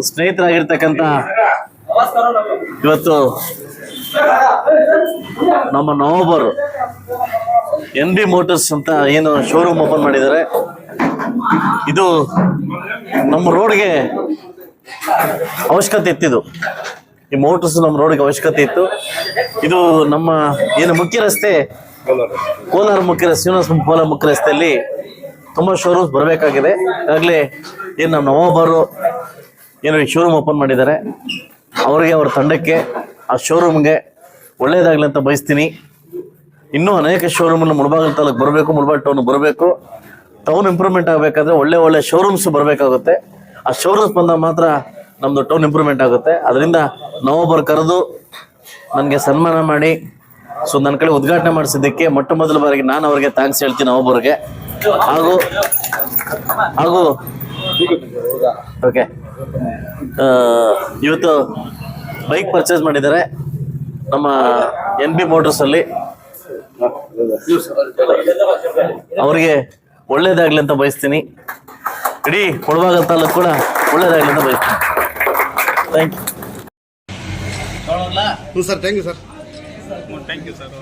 ಸ್ನೇಹಿತರಾಗಿರ್ತಕ್ಕಂಥ ಇವತ್ತು ನಮ್ಮ ನವಾಬರು NB motors ಅಂತ ಏನು ಶೋರೂಮ್ ಓಪನ್ ಮಾಡಿದ್ದಾರೆ. ಇದು ನಮ್ಮ ರೋಡ್ಗೆ ಅವಶ್ಯಕತೆ ಇತ್ತಿದು. ಈ ಮೋಟರ್ಸ್ ನಮ್ಮ ರೋಡ್ಗೆ ಅವಶ್ಯಕತೆ ಇತ್ತು. ಇದು ನಮ್ಮ ಏನು ಮುಖ್ಯ ರಸ್ತೆ ಕೋಲಾರ ಮುಖ್ಯ ರಸ್ತೆ, ಶ್ರೀನಿವಾಸ ಕೋಲಾರ ಮುಖ್ಯ ರಸ್ತೆಯಲ್ಲಿ ತುಂಬ ಶೋರೂಮ್ಸ್ ಬರಬೇಕಾಗಿದೆ. ಈಗಾಗಲೇ ಏನು ನಮ್ಮ ನವಾಬರು ಏನು ಈ ಶೋರೂಮ್ ಓಪನ್ ಮಾಡಿದ್ದಾರೆ, ಅವರಿಗೆ ಅವ್ರ ತಂಡಕ್ಕೆ ಆ ಶೋರೂಮ್ಗೆ ಒಳ್ಳೇದಾಗಲಿ ಅಂತ ಬಯಸ್ತೀನಿ. ಇನ್ನೂ ಅನೇಕ ಶೋರೂಮನ್ನು ಮುಳಬಾಗಿಲು ತಾಲೂಕು ಬರಬೇಕು, ಮುಳಬಾಗಿಲು ಟೌನ್ ಬರಬೇಕು. ಟೌನ್ ಇಂಪ್ರೂವ್ಮೆಂಟ್ ಆಗಬೇಕಾದ್ರೆ ಒಳ್ಳೆ ಶೋರೂಮ್ಸ್ ಬರಬೇಕಾಗುತ್ತೆ. ಆ ಶೋರೂಮ್ಸ್ ಬಂದಾಗ ಮಾತ್ರ ನಮ್ಮದು ಟೌನ್ ಇಂಪ್ರೂವ್ಮೆಂಟ್ ಆಗುತ್ತೆ. ಅದರಿಂದ ನವಾಬರು ಕರೆದು ನನಗೆ ಸನ್ಮಾನ ಮಾಡಿ ನನ್ನ ಕಡೆ ಉದ್ಘಾಟನೆ ಮಾಡಿಸಿದ್ದಕ್ಕೆ ಮೊಟ್ಟ ಮೊದಲ ಬಾರಿಗೆ ನಾನು ಅವರಿಗೆ ಥ್ಯಾಂಕ್ಸ್ ಹೇಳ್ತೀನಿ ನವಾಬರ್ಗೆ. ಹಾಗೂ ಓಕೆ, ಇವತ್ತು ಬೈಕ್ ಪರ್ಚೇಸ್ ಮಾಡಿದ್ದಾರೆ ನಮ್ಮ NB ಮೋಟರ್ಸಲ್ಲಿ. ಅವರಿಗೆ ಒಳ್ಳೇದಾಗ್ಲಿ ಅಂತ ಬಯಸ್ತೀನಿ. ಇಡೀ ಮುಳಬಾಗಿಲು ತಾಲೂಕು ಕೂಡ ಒಳ್ಳೇದಾಗ್ಲಿ ಅಂತ ಬಯಸ್ತೀನಿ. Thank you sir. Thank you sir. Thank you sir.